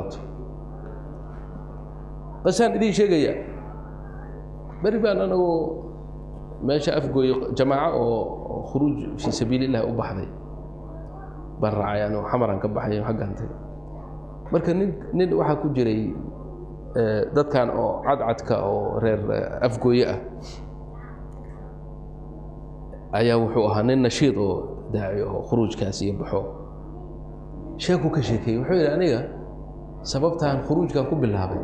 dhalato qasaan idin sheegaya bari baan anagu meesha afgooyo jamaaca oo khuruuj fi sabiilillah u baxday baan raacay oo xamaran ka baxay xagantay marka nin waxa ku jiray dadkan oo cadcadka oo reer afgooyo ah ayaa wuxuu ahaa nin nashiid oo daaci oo khuruujkaas iyo baxo sheeku ka sheekay wuxuu yiri aniga sababtaan khuruujkan ku bilaabay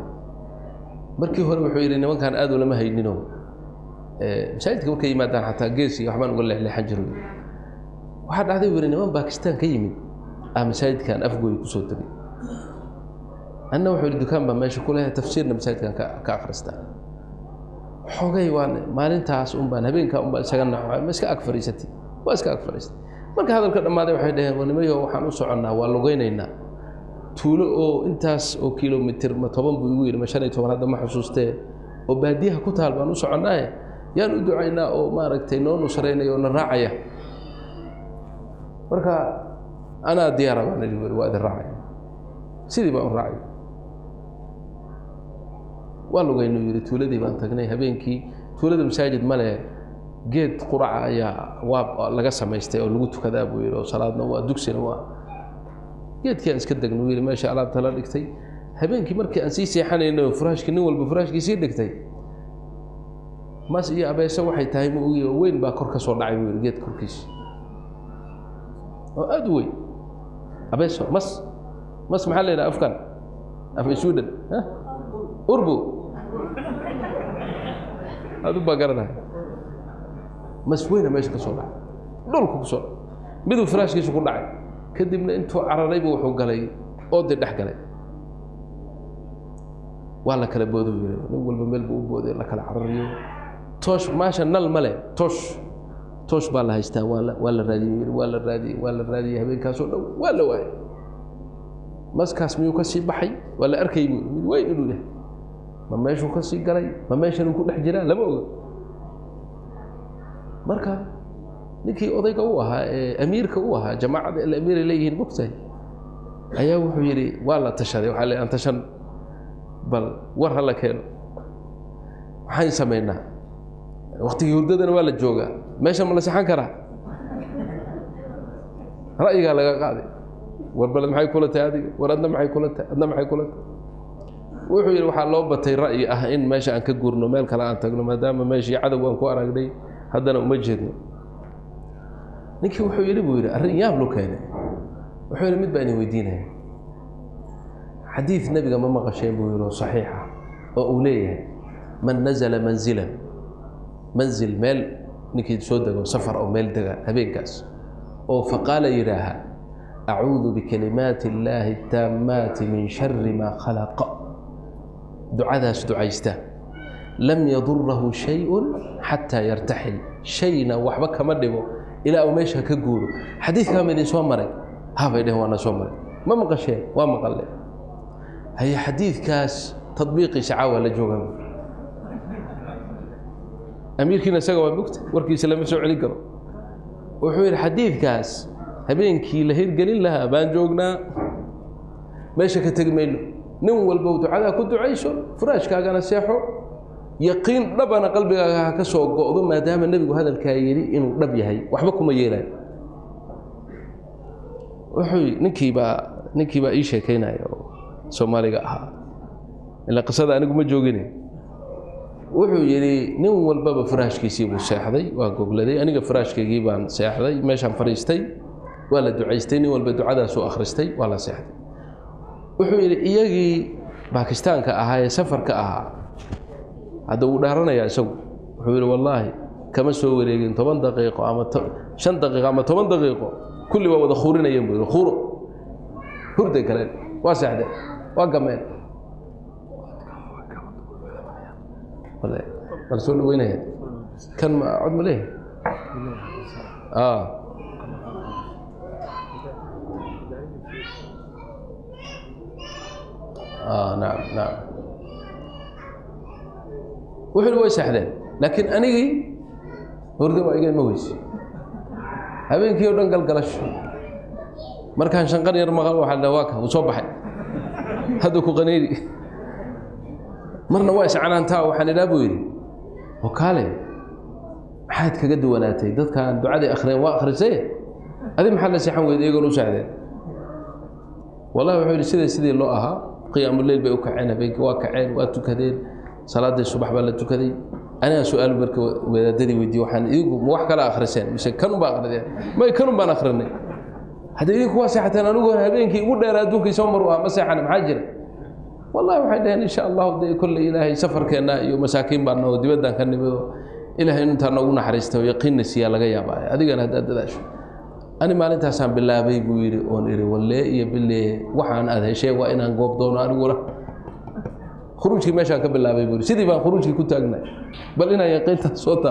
markii hore wuxuu yiri nimankan aad u lama haynino masaajidka markay yimaadaan xataa geesi waxbaan uga leexleexan jiray waxa dhacday wiri niman Pakistan ka yimid masaajidkan afgooyo ku soo tagay anna wuxuu dukaan ba meesha ku leeyahay tafsiirna masaajidkan ka akhristaa xogay waan maalintaas baan habeenka baan isaga nacay ma iska ag fariisatay waa iska ag fariistay marka hadalka dhamaaday waxay dhaheen wanimayo waxaan u soconaa waa lugeynaynaa tuulo oo intaas oo kiiloomitir ma 10 buu igu yiri ma 15 hadda ma xusuustee oo baadiyaha ku taal baan u soconaa yaan u ducaynaa oo maaragtay noo nusreynayo na raacaya marka ana diyaar baan idin waa idin raacay sidii baan u raacay waa lugeyno yiri tuuladii baan tagnay habeenkii tuulada masaajid male geed quraca ayaa waa laga samaystay oo lagu tukadaa buu yiri oo salaadna waa dugsina waa geedkii iska degno yiri meesha alaabta la dhigtay habeenkii markii aan sii seexanayno furaashkii nin walba furaashkiisii dhigtay mas iyo abeesa waxay tahay ma ogiyo weyn baa kor ka soo dhacay yiri geed korkiisa oo aad weyn abeesa mas maxaa la yiraahdaa afkan Sudan ha urbu هذا بقرنا مسوينا ماشي كسر دولك كسر بدو فراش كيش يكون داعي كدبنا انتو عرري بو وحو قالي اود دخ قالي ولا كلا بودو نقول بمل بو بودي لا كلا عرريو توش ماشا نل مله توش بالا هيستا ولا رادي هبين كاسو دو ولا واي مسكاس ميو كسي بحي ولا اركي وين انو له ما ماشو كسي قالي ما ماشي نكون دخ جيران لما اوغ marka ninkii odayga uu ahaa amiirka uu ahaa jamaacada amiir leeyihiin bogtay ayaa wuxuu yiri waa la tashaday waxa la aan tashan bal war hala keeno waxaan sameeynaa waqtigii hurdadana waa la joogaa meesha ma la saxan karaa ra'yiga laga qaaday war bal maxay kula tahay adiga war adna maxay kula tahay wuxuu yiri waxa loo batay ra'yi ah in meesha aan ka guurno meel kale aan tagno maadaama meeshii cadow aan ku aragnay haddana uma jeedno ninkii wuxuu yiri buu yiri arrin yaab loo keenay wuxuu yiri mid baan weydiinay xadiis nabiga ma maqashay buu yiri saxiixa oo uu leeyahay man nazala manzil meel ninkii soo dago safar oo meel daga habeenkaas oo faqala yiraha a'uudhu bi kalimati llahi tammati min sharri ma khalaqa ducadaas ducaysta لم يضره شيء حتى يرتحل شيئا وحبك ما دبو الى او ميشا كغورو حديث كامل سو مري ها بيده وانا سو مري ما مقشي وما قال هي حديث كاس تطبيقي شعاوه لا جوغا امير كنا سغوا بوقت وركي سلام سو علي قرو وحوير حديث كاس habeenkii la hirgelin lahaa baan joognaa meesha ka tagmayno nin walba ducada ku ducayso furaashkaagana seexo yaqiin dhabana qalbigaaga ka soo go'do maadaama nabigu hadalka yiri inuu dhab yahay waxba kuma yeelaan wuxuu ninkii baa ii sheekaynayo Soomaaliga ahaa ila qisada anigu ma joogin wuxuu yiri nin walba furaashkiisii buu seexday waa gogladay aniga furaashkaygii baan seexday meeshan fariistay waa la ducaystay nin walba ducadaas soo akhristay waa la seexday wuxuu yiri iyagii Pakistanka ahaa ee safarka ahaa هذا ودارنا isagu wuxuu yiri wallahi kama soo wareegin 10 daqiiqo ama 5 daqiiqo ama 10 daqiiqo kulli waa wada khuurinayeen buu khuuro hurday kale waa saxde waa gameen wala soo weynay kan ma cod ma leeyahay نعم وحلو ويسحدين لكن أنيجي هردي وإيجي مويس هبين كيو دنقل قلش مركان شنقر يرمغل وحل واكه وصبح هذا كقنيري مرنا واش عنان تا وحن لا بويري وكاله حاد كقد وناتي دد كان دعاء اخرين واخرسي هذه محل سيحن ويديغو لو ساعدين والله وحول سيدي لو اها قيام الليل بي وكعين بي واكعين واتكدين صلاه الصبح بلا تكدي انا سؤال برك ودادي ويدي waxaan iigu wax kala akhriseen mise kanu ba akhrideen ma kanu baan akhrinay hada iigu waa saxatan anigu habeenkii ugu dheer adduunka soo mar waa ma saxan maxaa jira wallahi waxay dhahan insha Allah kulli ilaahay safarkeena iyo masaakiin baan noo dibadan ka nimado ilaahay inta nagu naxariisto yaqiin siya laga yaabaa adigana hada dadaasho ani maalintaas aan bilaabay buu yiri oon iri walle iyo bille waxaan aad heshay waa inaan goob doono anigu خروجي ماشي كبل لا بيقول سيدي بان خروجي كنت أجنى بل إنا يقين تصوت